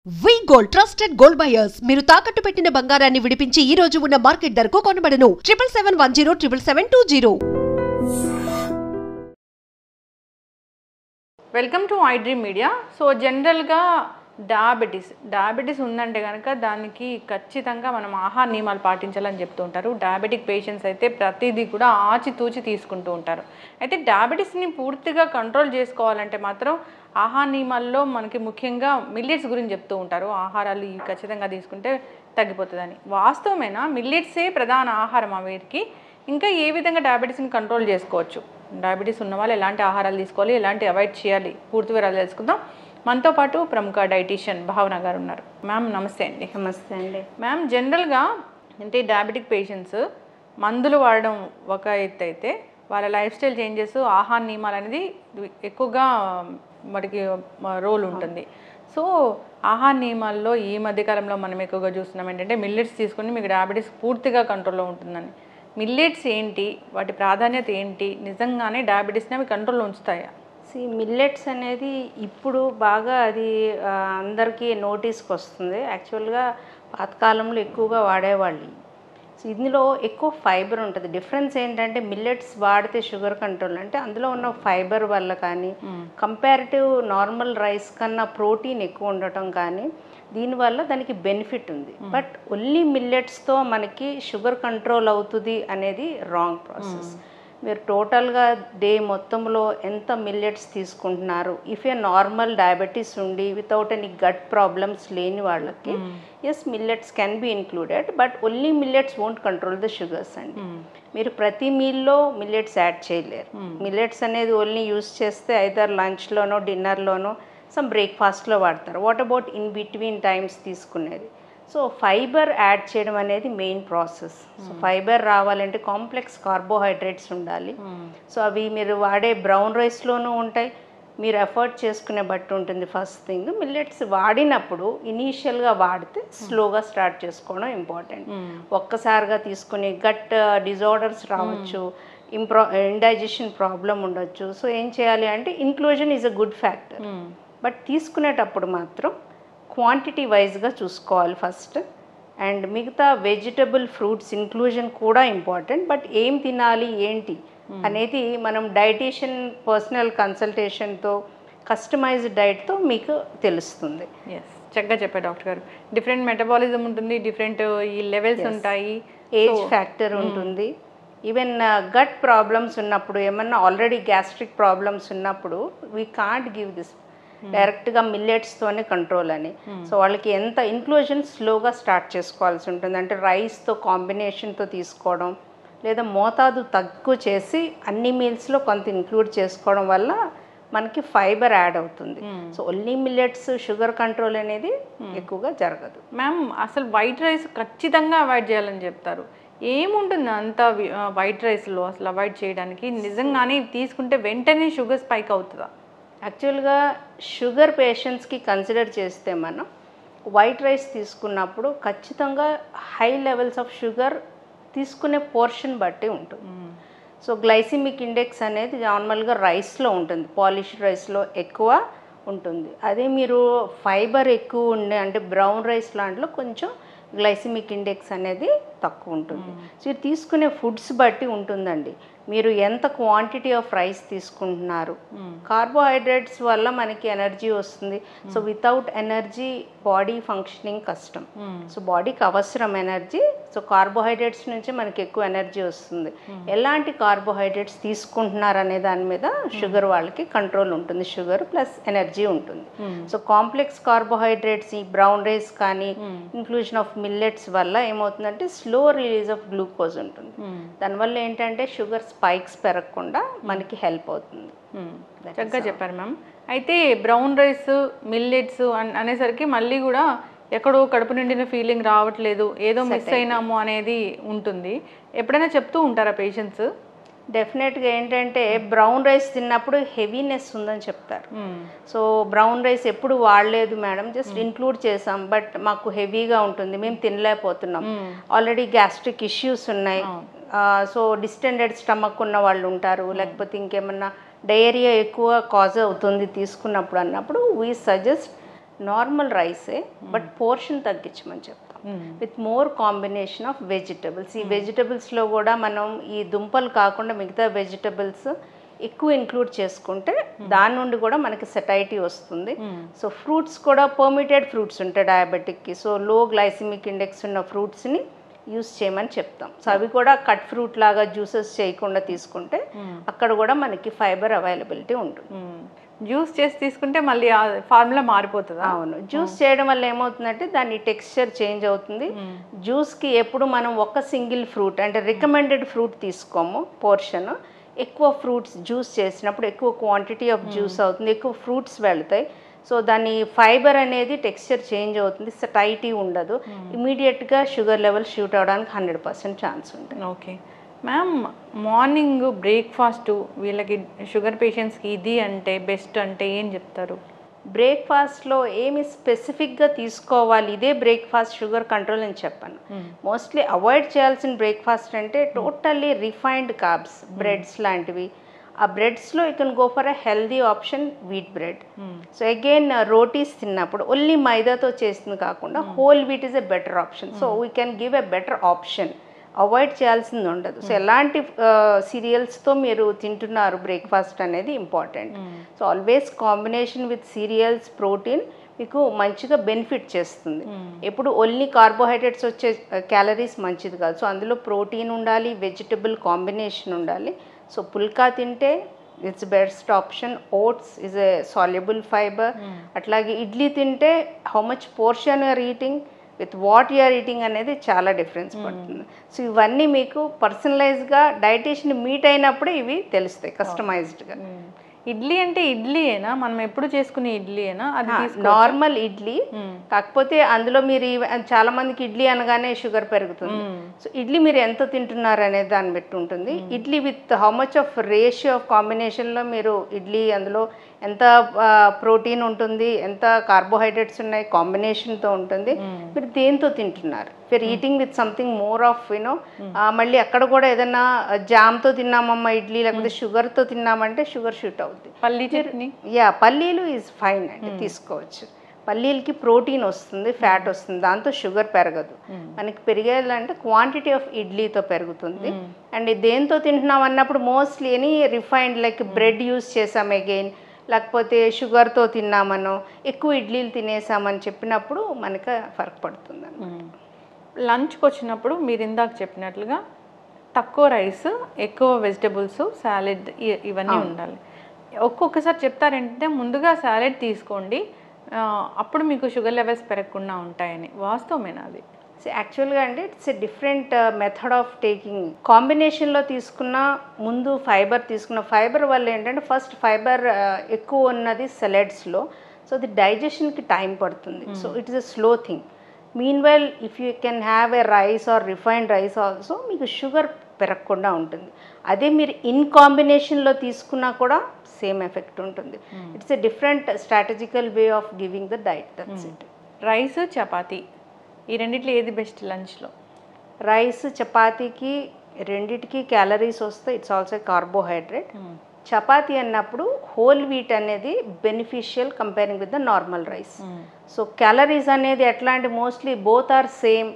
వి gold trusted gold buyers మీరు తాకట్టు పెట్టిన బంగారాన్ని విడిపించి ఈ రోజు ఉన్న మార్కెట్ ధరకు కొనబడను 7771077720. Welcome to I dream media. So జనరల్గా డయాబెటీస్ ఉందంటే కనుక దానికి ఖచ్చితంగా మనం ఆహార నియమాలు పాటించాలని చెప్తూ ఉంటారు. డయాబెటిక్ పేషెంట్స్ అయితే ప్రతిదీ కూడా ఆచితూచి తీసుకుంటూ ఉంటారు. అయితే డయాబెటీస్ని పూర్తిగా కంట్రోల్ చేసుకోవాలంటే మాత్రం ఆహార నియమాల్లో మనకి ముఖ్యంగా మిల్లెట్స్ గురించి చెప్తూ ఉంటారు. ఆహారాలు ఇవి ఖచ్చితంగా తీసుకుంటే తగ్గిపోతుందని. వాస్తవమేనా? మిల్లెట్సే ప్రధాన ఆహారం వీరికి? ఇంకా ఏ విధంగా డయాబెటీస్ని కంట్రోల్ చేసుకోవచ్చు? డయాబెటీస్ ఉన్న వాళ్ళు ఎలాంటి ఆహారాలు తీసుకోవాలి, ఎలాంటి అవాయిడ్ చేయాలి, పూర్తి వివరాలు తెలుసుకుందాం. మనతో పాటు ప్రముఖ డైటీషియన్ భావన గారు ఉన్నారు. మ్యామ్ నమస్తే అండి. నమస్తే అండి. మ్యామ్, జనరల్గా అంటే డయాబెటిక్ పేషెంట్స్ మందులు వాడడం ఒక ఎత్తు అయితే వాళ్ళ లైఫ్ స్టైల్ చేంజెస్, ఆహార నియమాలు అనేది ఎక్కువగా వాటికి రోల్ ఉంటుంది. సో ఆహార నియమాల్లో ఈ మధ్యకాలంలో మనం ఎక్కువగా చూస్తున్నాం ఏంటంటే మిల్లెట్స్ తీసుకుని మీకు డయాబెటీస్ పూర్తిగా కంట్రోల్లో ఉంటుందని. మిల్లెట్స్ ఏంటి, వాటి ప్రాధాన్యత ఏంటి, నిజంగానే డయాబెటీస్ని అవి కంట్రోల్లో ఉంచుతాయా? మిల్లెట్స్ అనేది ఇప్పుడు బాగా అది అందరికీ నోటీస్కి వస్తుంది. యాక్చువల్గా పాతకాలంలో ఎక్కువగా వాడేవాళ్ళు. సో ఇందులో ఎక్కువ ఫైబర్ ఉంటుంది. డిఫరెన్స్ ఏంటంటే మిల్లెట్స్ వాడితే షుగర్ కంట్రోల్ అంటే అందులో ఉన్న ఫైబర్ వల్ల కానీ, కంపారిటివ్ నార్మల్ రైస్ కన్నా ప్రోటీన్ ఎక్కువ ఉండటం కానీ, దీనివల్ల దానికి బెనిఫిట్ ఉంది. బట్ ఓన్లీ మిల్లెట్స్తో మనకి షుగర్ కంట్రోల్ అవుతుంది అనేది రాంగ్ ప్రాసెస్. మీరు టోటల్గా డే మొత్తంలో ఎంత మిల్లెట్స్ తీసుకుంటున్నారు, ఇఫ్ ఏ నార్మల్ డయాబెటీస్ ఉండి వితౌట్ ఎనీ గట్ ప్రాబ్లమ్స్ లేని వాళ్ళకి yes millets can be included, but only millets won't control the sugars అండి. మీరు ప్రతి మీల్లో మిల్లెట్స్ యాడ్ చేయలేరు. మిల్లెట్స్ అనేది ఓన్లీ యూస్ చేస్తే ఐదర్ లంచ్లోనో డిన్నర్లోనో సమ్ బ్రేక్ఫాస్ట్లో వాడతారు. What about in between times తీసుకునేది? సో ఫైబర్ యాడ్ చేయడం అనేది మెయిన్ ప్రాసెస్. సో ఫైబర్ రావాలంటే కాంప్లెక్స్ కార్బోహైడ్రేట్స్ ఉండాలి. సో అవి మీరు వాడే బ్రౌన్ రైస్లోనూ ఉంటాయి, మీరు ఎఫర్ట్ చేసుకునే బట్టి ఉంటుంది. ఫస్ట్ థింగ్, మిల్లెట్స్ వాడినప్పుడు ఇనీషియల్గా వాడితే స్లోగా స్టార్ట్ చేసుకోవడం ఇంపార్టెంట్. ఒక్కసారిగా తీసుకుని గట్ డిజార్డర్స్ రావచ్చు, ఇండైజెషన్ ప్రాబ్లం ఉండొచ్చు. సో ఏం చేయాలి అంటే inclusion is a good factor, but తీసుకునేటప్పుడు మాత్రం క్వాంటిటీ వైజ్గా చూసుకోవాలి ఫస్ట్. అండ్ మిగతా వెజిటబుల్ ఫ్రూట్స్ ఇంక్లూజన్ కూడా ఇంపార్టెంట్, బట్ ఏం తినాలి ఏంటి అనేది మనం డైటీషియన్ పర్సనల్ కన్సల్టేషన్తో కస్టమైజ్డ్ డైట్తో మీకు తెలుస్తుంది. ఎస్, చక్కగా చెప్పారు డాక్టర్ గారు. డిఫరెంట్ మెటబాలిజం ఉంటుంది, డిఫరెంట్ ఈ లెవెల్స్ ఉంటాయి, ఏజ్ ఫ్యాక్టర్ ఉంటుంది. ఈవెన్ గట్ ప్రాబ్లమ్స్ ఉన్నప్పుడు, ఏమన్నా ఆల్రెడీ గ్యాస్ట్రిక్ ప్రాబ్లమ్స్ ఉన్నప్పుడు వీ కాంట్ గివ్ దిస్ డైరెక్ట్గా మిల్లెట్స్తోనే కంట్రోల్ అని. సో వాళ్ళకి ఎంత ఇంక్లూజన్ స్లోగా స్టార్ట్ చేసుకోవాల్సి ఉంటుంది. అంటే రైస్తో కాంబినేషన్తో తీసుకోవడం, లేదా మోతాదు తక్కువ చేసి అన్ని మీల్స్లో కొంత ఇంక్లూడ్ చేసుకోవడం వల్ల మనకి ఫైబర్ యాడ్ అవుతుంది. So only millets sugar control అనేది ఎక్కువగా జరగదు. మ్యామ్, అసలు వైట్ రైస్ ఖచ్చితంగా అవాయిడ్ చేయాలని చెప్తారు. ఏముంటుంది అంత వైట్ రైస్లో అసలు అవాయిడ్ చేయడానికి? నిజంగానే తీసుకుంటే వెంటనే షుగర్ స్పైక్ అవుతుందా? యాక్చువల్గా షుగర్ పేషెంట్స్కి కన్సిడర్ చేస్తే మనం వైట్ రైస్ తీసుకున్నప్పుడు ఖచ్చితంగా హై లెవెల్స్ ఆఫ్ షుగర్ తీసుకునే పోర్షన్ బట్టి ఉంటుంది. సో గ్లైసిమిక్ ఇండెక్స్ అనేది నార్మల్గా రైస్లో ఉంటుంది, పాలిష్డ్ రైస్లో ఎక్కువ ఉంటుంది. అదే మీరు ఫైబర్ ఎక్కువ ఉండే అంటే బ్రౌన్ రైస్ లాంటిలో కొంచెం గ్లైసిమిక్ ఇండెక్స్ అనేది తక్కువ ఉంటుంది. సో ఇది తీసుకునే ఫుడ్స్ బట్టి ఉంటుందండి. మీరు ఎంత క్వాంటిటీ ఆఫ్ రైస్ తీసుకుంటున్నారు, కార్బోహైడ్రేట్స్ వల్ల మనకి ఎనర్జీ వస్తుంది. So without energy body functioning కష్టం. సో బాడీకి అవసరం ఎనర్జీ. సో కార్బోహైడ్రేట్స్ నుంచి మనకి ఎక్కువ ఎనర్జీ వస్తుంది. ఎలాంటి కార్బోహైడ్రేట్స్ తీసుకుంటున్నారు అనే దాని మీద షుగర్ వాళ్ళకి కంట్రోల్ ఉంటుంది. షుగర్ ప్లస్ ఎనర్జీ ఉంటుంది. సో కాంప్లెక్స్ కార్బోహైడ్రేట్స్ ఈ బ్రౌన్ రైస్ కానీ ఇంక్లూజన్ ఆఫ్ మిల్లెట్స్ వల్ల ఏమవుతుందంటే స్లో రిలీజ్ ఆఫ్ గ్లూకోజ్ ఉంటుంది. దానివల్ల ఏంటంటే షుగర్ స్పైక్స్ పెరగకుండా మనకి హెల్ప్ అవుతుంది. చక్కగా చెప్పారు మ్యామ్. అయితే బ్రౌన్ రైస్, మిల్లెట్స్ అనేసరికి మళ్ళీ కూడా ఎక్కడో కడుపు నిండిన ఫీలింగ్ రావట్లేదు, ఏదో మిస్ అయినాము అనేది ఉంటుంది. ఎప్పుడైనా చెప్తూ ఉంటారా పేషెంట్స్? డెఫినెట్గా ఏంటంటే బ్రౌన్ రైస్ తిన్నప్పుడు హెవీనెస్ ఉందని చెప్తారు. సో బ్రౌన్ రైస్ ఎప్పుడు వాడలేదు మేడం, జస్ట్ ఇంక్లూడ్ చేసాం, బట్ మాకు హెవీగా ఉంటుంది, మేము తినలేకపోతున్నాం, ఆల్రెడీ గ్యాస్ట్రిక్ ఇష్యూస్ ఉన్నాయి, సో డిస్టెండెడ్ స్టమక్ ఉన్న వాళ్ళు ఉంటారు, లేకపోతే ఇంకేమన్నా డయేరియా ఎక్కువ కాజ్ అవుతుంది తీసుకున్నప్పుడు అన్నప్పుడు వీ సజెస్ట్ నార్మల్ రైసే బట్ పోర్షన్ తగ్గించమని చెప్తాం with more combination of vegetables. ఈ వెజిటబుల్స్లో కూడా మనం ఈ దుంపలు కాకుండా మిగతా వెజిటబుల్స్ ఎక్కువ ఇంక్లూడ్ చేసుకుంటే దాని నుండి కూడా మనకి సెటైటీ వస్తుంది. సో ఫ్రూట్స్ కూడా పర్మిటెడ్ ఫ్రూట్స్ ఉంటాయి డయాబెటిక్కి. సో లో గ్లైసిమిక్ ఇండెక్స్ ఉన్న ఫ్రూట్స్ని యూస్ చేయమని చెప్తాం. సో అవి కూడా కట్ ఫ్రూట్ లాగా జ్యూసెస్ చేయకుండా తీసుకుంటే అక్కడ కూడా మనకి ఫైబర్ అవైలబిలిటీ ఉంటుంది. జ్యూస్ చేసి తీసుకుంటే మళ్ళీ ఆ ఫార్ములా మారిపోతుంది. అవును, జ్యూస్ చేయడం వల్ల ఏమవుతుందంటే దాని టెక్స్చర్ చేంజ్ అవుతుంది. జ్యూస్కి ఎప్పుడు మనం ఒక సింగిల్ ఫ్రూట్ అంటే రికమెండెడ్ ఫ్రూట్ తీసుకోము పోర్షన్. ఎక్కువ ఫ్రూట్స్ జ్యూస్ చేసినప్పుడు ఎక్కువ క్వాంటిటీ ఆఫ్ జ్యూస్ అవుతుంది, ఎక్కువ ఫ్రూట్స్ వెళ్తాయి. సో దాని ఫైబర్ అనేది టెక్స్చర్ చేంజ్ అవుతుంది, టైటీ ఉండదు. ఇమీడియట్గా షుగర్ లెవెల్ షూట్ అవడానికి 100% ఛాన్స్ ఉంటుంది. ఓకే మ్యామ్, మార్నింగ్ బ్రేక్ఫాస్ట్ వీళ్ళకి షుగర్ పేషెంట్స్కి ఇది అంటే బెస్ట్ అంటే ఏం చెప్తారు? బ్రేక్ఫాస్ట్లో ఏమి స్పెసిఫిక్గా తీసుకోవాలి ఇదే బ్రేక్ఫాస్ట్ షుగర్ కంట్రోల్ అని చెప్పాను. మోస్ట్లీ అవాయిడ్ చేయాల్సిన బ్రేక్ఫాస్ట్ అంటే టోటల్లీ రిఫైన్డ్ కార్బ్స్, బ్రెడ్స్ లాంటివి. ఆ బ్రెడ్స్లో you can go for a healthy option wheat bread. So again rotis తిన్నప్పుడు ఓన్లీ మైదాతో చేసింది కాకుండా whole wheat is a better option. So we can give a better option. Avoid చేయాల్సింది ఉండదు. సో ఎలాంటి సీరియల్స్తో మీరు తింటున్నారు బ్రేక్ఫాస్ట్ అనేది important. So always combination with cereals, protein మీకు మంచిగా బెనిఫిట్ చేస్తుంది. ఎప్పుడు ఓన్లీ కార్బోహైడ్రేట్స్ వచ్చే క్యాలరీస్ మంచిది కాదు. సో అందులో ప్రోటీన్ ఉండాలి, వెజిటబుల్ కాంబినేషన్ ఉండాలి. సో పుల్కా తింటే it's best option. Oats is a soluble fiber. అట్లాగే ఇడ్లీ తింటే how much portion you're eating with what you're eating అనేది చాలా డిఫరెన్స్ పడుతుంది. సో ఇవన్నీ మీకు పర్సనలైజ్గా డైటీషియన్ మీట్ అయినప్పుడే ఇవి తెలుస్తాయి కస్టమైజ్డ్గా. ఇడ్లీ అంటే ఇడ్లీయేనా, మనం ఎప్పుడు చేసుకునే ఇడ్లీయేనా? అది నార్మల్ ఇడ్లీ, కాకపోతే అందులో మీరు చాలా మందికి ఇడ్లీ అనగానే షుగర్ పెరుగుతుంది. సో ఇడ్లీ మీరు ఎంత తింటున్నారు అనేది దాన్ని బట్టి ఉంటుంది. Idli with how much of ratio of కాంబినేషన్లో మీరు ఇడ్లీ అందులో ఎంత ప్రోటీన్ ఉంటుంది, ఎంత కార్బోహైడ్రేట్స్ ఉన్నాయి, కాంబినేషన్తో ఉంటుంది. మీరు దేంతో తింటున్నారు, మీరు eating with something more of you know. మళ్ళీ అక్కడ కూడా ఏదైనా జామ్తో తిన్నామమ్మా ఇడ్లీ, లేకపోతే షుగర్తో తిన్నామంటే షుగర్ షూట్ అవుతుంది. పల్లీ చట్నీ, పల్లీలు ఈజ్ ఫైన్ అండి, తీసుకోవచ్చు. పల్లీలకి ప్రోటీన్ వస్తుంది, ఫ్యాట్ వస్తుంది, దాంతో షుగర్ పెరగదు. మనకి పెరిగేదంటే క్వాంటిటీ ఆఫ్ ఇడ్లీతో పెరుగుతుంది. అండ్ దేంతో తింటున్నాం అన్నప్పుడు mostly any refined like bread use చేసాం అగైన్, లేకపోతే షుగర్తో తిన్నామనో ఎక్కువ ఇడ్లీలు తినేసామని చెప్పినప్పుడు మనకు ఫరక్ పడుతుంది అన్నమాట. లంచ్కి వచ్చినప్పుడు మీరు ఇందాక చెప్పినట్లుగా తక్కువ రైస్, ఎక్కువ వెజిటబుల్స్, సాలెడ్ ఇవన్నీ ఉండాలి. ఒక్కొక్కసారి చెప్తారంటే ముందుగా సాలెడ్ తీసుకోండి, అప్పుడు మీకు షుగర్ లెవెల్స్ పెరగకుండా ఉంటాయని. వాస్తవమేనా అది? యాక్చువల్గా అంటే it's a different method of taking. కాంబినేషన్లో తీసుకున్న ముందు ఫైబర్ తీసుకున్న ఫైబర్ వల్ల ఏంటంటే ఫస్ట్ ఫైబర్ ఎక్కువ ఉన్నది సలాడ్స్లో. సో అది డైజెషన్కి టైం పడుతుంది. So it is a slow thing. Mean while if you can have a rice or refined rice also మీకు షుగర్ పెరగకుండా ఉంటుంది. అదే మీరు ఇన్ కాంబినేషన్లో తీసుకున్నా కూడా సేమ్ ఎఫెక్ట్ ఉంటుంది. It's a different strategical way of giving the diet. That's it. Rice, chapati ఈ రెండిట్లో ఏది బెస్ట్ లంచ్లో? రైస్ చపాతీకి రెండిటికి క్యాలరీస్ వస్తాయి, ఇట్స్ ఆల్సో కార్బోహైడ్రేట్. చపాతీ అన్నప్పుడు హోల్ వీట్ అనేది beneficial comparing with the normal rice. So calories అనేది ఎట్లా అంటే మోస్ట్లీ బోత్ ఆర్ సేమ్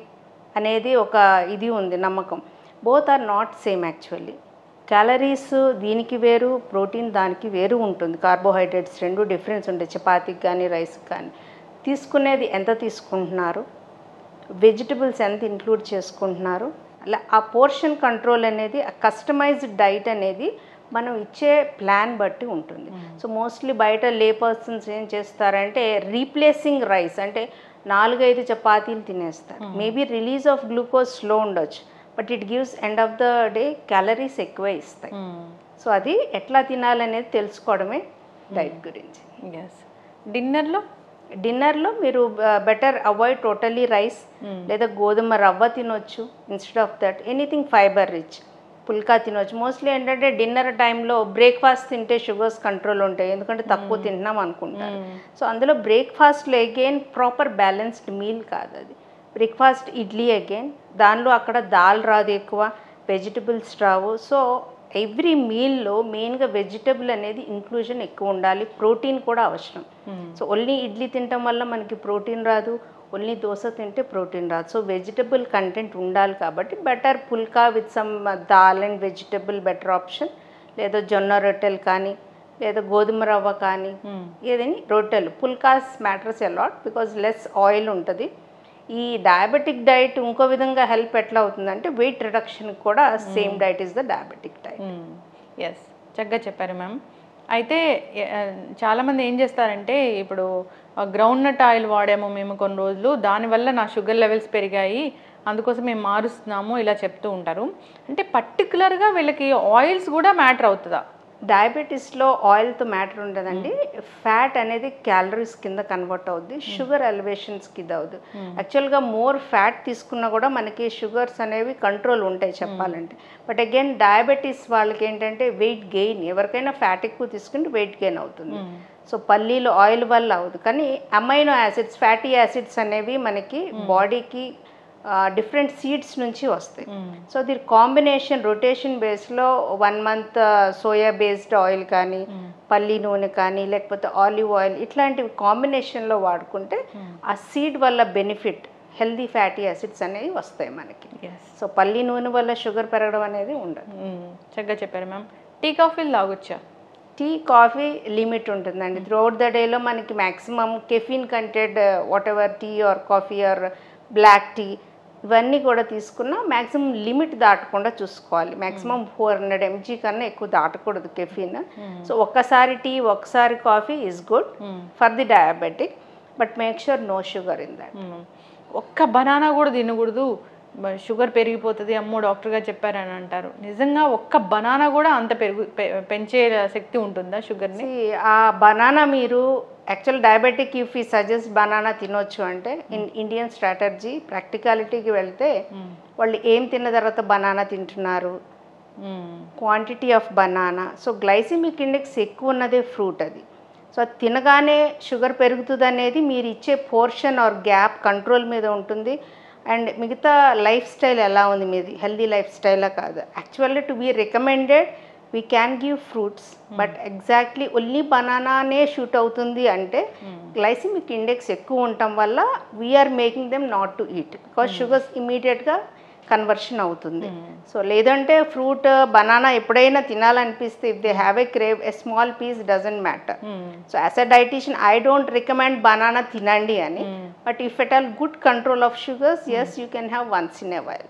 అనేది ఒక ఇది ఉంది నమ్మకం. Both are not same actually. Calories దీనికి వేరు, ప్రోటీన్ దానికి వేరు ఉంటుంది. కార్బోహైడ్రేట్స్ రెండు డిఫరెన్స్ ఉంటాయి చపాతీకి కానీ రైస్కి కానీ. తీసుకునేది ఎంత తీసుకుంటున్నారు, వెజిటబుల్స్ ఎంత ఇంక్లూడ్ చేసుకుంటున్నారు, అలా ఆ పోర్షన్ కంట్రోల్ అనేది, ఆ కస్టమైజ్డ్ డైట్ అనేది మనం ఇచ్చే ప్లాన్ బట్టి ఉంటుంది. సో మోస్ట్లీ బయట లే పర్సన్స్ ఏం చేస్తారంటే రీప్లేసింగ్ రైస్ అంటే 4-5 చపాతీలు తినేస్తారు. Maybe release of glucose slow ఉండొచ్చు, but it gives end of the day calories ఎక్కువ ఇస్తాయి. సో అది ఎట్లా తినాలనేది తెలుసుకోవడమే డైట్ గురించి. డిన్నర్లో మీరు బెటర్ అవాయిడ్ టోటలీ రైస్, లేదా గోధుమ రవ్వ తినొచ్చు. Instead of that anything fibre rich, phulka తినొచ్చు. మోస్ట్లీ ఏంటంటే డిన్నర్ టైంలో బ్రేక్ఫాస్ట్ తింటే షుగర్స్ కంట్రోల్ ఉంటాయి, ఎందుకంటే తక్కువ తింటున్నాం అనుకుంటారు. సో అందులో బ్రేక్ఫాస్ట్లో అగైన్ ప్రాపర్ బ్యాలెన్స్డ్ మీల్ కాదు అది. బ్రేక్ఫాస్ట్ ఇడ్లీ అగైన్, దానిలో అక్కడ దాల్ రాదు ఎక్కువ, వెజిటబుల్స్ రావు. సో ఎవ్రీ మీల్లో మెయిన్గా వెజిటబుల్ అనేది ఇంక్లూజన్ ఎక్కువ ఉండాలి, ప్రోటీన్ కూడా అవసరం. సో ఓన్లీ ఇడ్లీ తినటం వల్ల మనకి ప్రోటీన్ రాదు, ఓన్లీ దోశ తింటే ప్రోటీన్ రాదు. సో వెజిటబుల్ కంటెంట్ ఉండాలి కాబట్టి better pulka with some dal and vegetable better option. లేదా జొన్న రొట్టెలు కానీ, లేదా గోధుమ రవ్వ కానీ, ఏదని రొట్టెలు. Phulkas matters a lot because less oil ఉంటుంది. ఈ డయాబెటిక్ డైట్ ఇంకో విధంగా హెల్ప్ ఎట్లా అవుతుందంటే వెయిట్ రిడక్షన్ కూడా same diet is the diabetic diet. Yes, చక్కగా చెప్పారు మ్యామ్. అయితే చాలామంది ఏం చేస్తారంటే ఇప్పుడు గ్రౌండ్ నట్ ఆయిల్ వాడాము మేము కొన్ని రోజులు, దానివల్ల నా షుగర్ లెవెల్స్ పెరిగాయి, అందుకోసం మేము మారుస్తున్నాము ఇలా చెప్తూ ఉంటారు. అంటే పర్టికులర్గా వీళ్ళకి ఆయిల్స్ కూడా మ్యాటర్ అవుతుందా? డయాబెటీస్లో ఆయిల్తో మ్యాటర్ ఉండదండి. ఫ్యాట్ అనేది క్యాలరీస్ కింద కన్వర్ట్ అవుద్ది, షుగర్ ఎలివేషన్స్ కింద అవుద్ది. యాక్చువల్గా మోర్ ఫ్యాట్ తీసుకున్నా కూడా మనకి షుగర్స్ అనేవి కంట్రోల్ ఉంటాయి చెప్పాలంటే. బట్ అగైన్ డయాబెటీస్ వాళ్ళకి ఏంటంటే వెయిట్ గెయిన్, ఎవరికైనా ఫ్యాట్ ఎక్కువ తీసుకుంటే వెయిట్ గెయిన్ అవుతుంది. సో పల్లీలు ఆయిల్ వల్ల అవుతుంది. కానీ అమైనో యాసిడ్స్, ఫ్యాటీ యాసిడ్స్ అనేవి మనకి బాడీకి డిఫరెంట్ సీడ్స్ నుంచి వస్తాయి. సో దీని కాంబినేషన్ రొటేషన్ బేస్లో 1 month సోయా బేస్డ్ ఆయిల్ కానీ, పల్లి నూనె కానీ, లేకపోతే ఆలివ్ ఆయిల్, ఇట్లాంటివి కాంబినేషన్లో వాడుకుంటే ఆ సీడ్ వల్ల బెనిఫిట్ హెల్దీ ఫ్యాటీ యాసిడ్స్ అనేవి వస్తాయి మనకి. సో పల్లి నూనె వల్ల షుగర్ పెరగడం అనేది ఉండదు. చక్కగా చెప్పారు మ్యామ్. టీ కాఫీలు తాగొచ్చా? టీ కాఫీ లిమిట్ ఉంటుందండి. త్రూఅవుట్ ద డేలో మనకి maximum caffeine content whatever tea or coffee or black tea ఇవన్నీ కూడా తీసుకున్నా మ్యాక్సిమం లిమిట్ దాటకుండా చూసుకోవాలి. మ్యాక్సిమం 400 mg కన్నా ఎక్కువ దాటకూడదు కెఫీన్. సో ఒక్కసారి టీ ఒక్కసారి coffee is good for the diabetic, but make sure no sugar in that. ఒక్క బనానా కూడా తినకూడదు, షుగర్ పెరిగిపోతుంది అమ్మో డాక్టర్ గారు చెప్పారని అంటారు. నిజంగా ఒక్క బనానా కూడా అంత పెంచే శక్తి ఉంటుందా షుగర్ని? ఆ బనానా మీరు యాక్చువల్ డయాబెటిక్ ఇఫ్ ఈ సజెస్ట్ బనానా తినొచ్చు అంటే ఇండియన్ స్ట్రాటజీ ప్రాక్టికాలిటీకి వెళ్తే వాళ్ళు ఏం తిన్న తర్వాత బనానా తింటున్నారు, quantity of banana. So glycaemic index ఎక్కువ ఉన్నదే ఫ్రూట్ అది. సో అది తినగానే షుగర్ పెరుగుతుంది అనేది మీరు ఇచ్చే పోర్షన్ ఆర్ గ్యాప్ కంట్రోల్ మీద ఉంటుంది. అండ్ మిగతా లైఫ్ స్టైల్ ఎలా ఉంది మీది, హెల్దీ లైఫ్ స్టైలా కాదు. Actually to be recommended we can give fruits, but exactly only బనానానే షూట్ అవుతుంది అంటే గ్లైసిమిక్ ఇండెక్స్ ఎక్కువ ఉండటం వల్ల we are making them not to eat because sugars ఇమీడియట్గా కన్వర్షన్ అవుతుంది. సో లేదంటే ఫ్రూట్ బనానా ఎప్పుడైనా తినాలనిపిస్తే if they have a crave a small piece doesn't matter. So as a dietitian I don't recommend banana తినండి అని, but if at all good control of sugars yes you can have once in a while.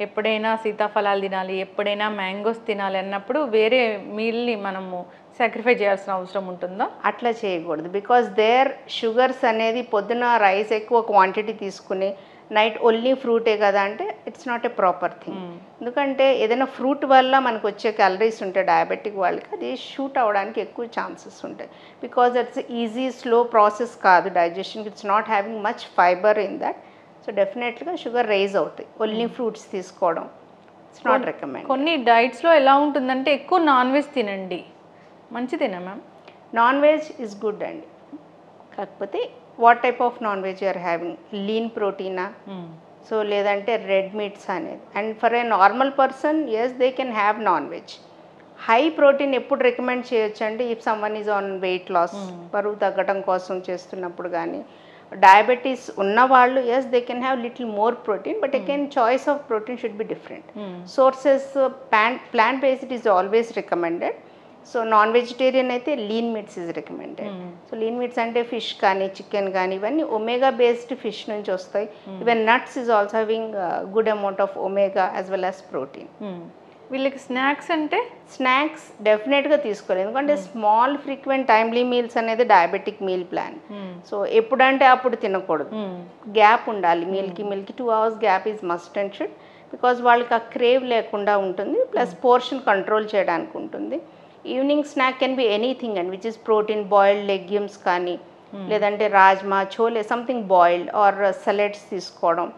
ఎప్పుడైనా సీతాఫలాలు తినాలి, ఎప్పుడైనా mangoes తినాలి అన్నప్పుడు వేరే మీల్ని మనము సాక్రిఫై చేయాల్సిన అవసరం ఉంటుందా? అట్లా చేయకూడదు బికాస్ దేర్ షుగర్స్ అనేది పొద్దున రైస్ ఎక్కువ క్వాంటిటీ తీసుకుని నైట్ ఓన్లీ ఫ్రూటే కదా అంటే it's not a proper thing. ఎందుకంటే ఏదైనా ఫ్రూట్ వల్ల మనకు వచ్చే క్యాలరీస్ ఉంటాయి డయాబెటిక్ వాళ్ళకి, అది షూట్ అవ్వడానికి ఎక్కువ ఛాన్సెస్ ఉంటాయి because it's easy slow process కాదు డైజెషన్కి. It's not having much fibre in that. So డెఫినెట్గా షుగర్ రైజ్ అవుతాయి ఓన్లీ ఫ్రూట్స్ తీసుకోవడం. It's not recommend. కొన్ని డైట్స్లో ఎలా ఉంటుందంటే ఎక్కువ నాన్ వెజ్ తినండి, మంచిదేనా ma'am? Non veg is good అండి, కాకపోతే what type of non veg you are having, lean ప్రోటీనా, సో లేదంటే రెడ్ మీట్స్ అనేది. And for a normal person yes they can have non veg. High protein ఎప్పుడు recommend చేయొచ్చు అంటే if someone is on weight loss, బరువు తగ్గడం కోసం చేస్తున్నప్పుడు కానీ, డయాబెటీస్ ఉన్న వాళ్ళు yes they can have little more protein, but again choice of protein should be different. Sources plant based is always recommended. So non vegetarian అయితే lean meats is recommended. So lean meats అంటే fish కానీ chicken కానీ ఇవన్నీ omega based fish నుంచి వస్తాయి. Even nuts is also having good amount of omega as well as protein. వీళ్ళకి snacks అంటే snacks డెఫినెట్గా తీసుకోవాలి, ఎందుకంటే స్మాల్ ఫ్రీక్వెంట్ టైమ్లీ మీల్స్ అనేది డయాబెటిక్ మీల్ ప్లాన్. సో ఎప్పుడంటే అప్పుడు తినకూడదు, గ్యాప్ ఉండాలి మీల్కి 2 hours gap is must and should, because వాళ్ళకి ఆ క్రేవ్ లేకుండా ఉంటుంది, ప్లస్ పోర్షన్ కంట్రోల్ చేయడానికి ఉంటుంది. Evening snack can be anything and which is protein, boiled legumes కానీ, లేదంటే rajma chole something boiled or salads తీసుకోవడం,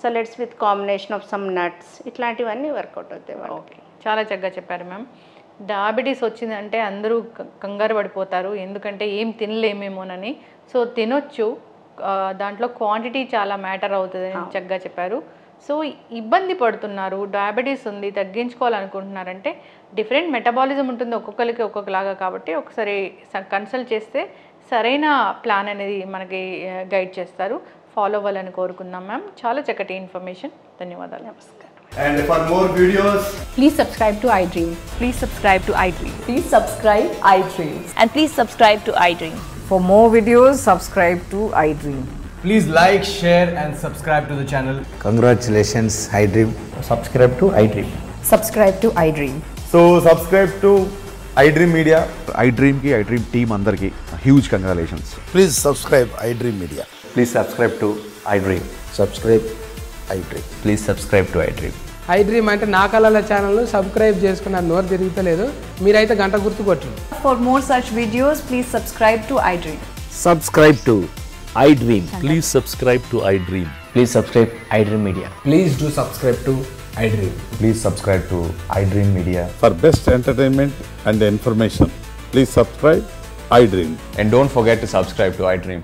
salads with combination of some nuts, ఇట్లాంటివన్నీ వర్కౌట్ అవుతాయి వాళ్ళకి. చాలా చక్కగా చెప్పారు మ్యామ్. డయాబెటీస్ వచ్చిందంటే అందరూ కంగారు పడిపోతారు, ఎందుకంటే ఏం తినలేమేమోనని. సో తినొచ్చు, దాంట్లో క్వాంటిటీ చాలా మ్యాటర్ అవుతుంది అని చక్కగా చెప్పారు. సో ఇబ్బంది పడుతున్నారు, డయాబెటీస్ ఉంది, తగ్గించుకోవాలనుకుంటున్నారంటే డిఫరెంట్ మెటబాలిజం ఉంటుంది ఒక్కొక్కరికి ఒక్కొక్కలాగా, కాబట్టి ఒకసారి కన్సల్ట్ చేస్తే సరైన ప్లాన్ అనేది మనకి గైడ్ చేస్తారు. ఫాలో అవ్వాలని కోరుకుందాం మ్యామ్. చాలా చక్కటి ఇన్ఫర్మేషన్. ధన్యవాదాలు. నమస్కారం. And for more videos, Please subscribe to iDream. Please subscribe to iDream. Please subscribe iDream. And please subscribe to iDream. For more videos, subscribe to iDream. Please like, share and subscribe to the channel. Congratulations, iDream. Subscribe to iDream. Subscribe to iDream. so subscribe to iDream Media. iDream ki iDream team andarki huge congratulations. Please subscribe iDream Media. Please subscribe to iDream. Subscribe iDream. Please subscribe to iDream. iDream అంటే నా కళల ఛానల్ను subscribe చేసుకున్న నోరు తిరుగుతలేదు, మీరైతే గంట గుర్తు కొట్టండి. For more such videos, please subscribe to iDream. Subscribe to iDream. Please subscribe to iDream. Please subscribe iDream Media. Please do subscribe to iDream. Please subscribe to iDream Media. For best entertainment and information, please subscribe iDream. And don't forget to subscribe to iDream.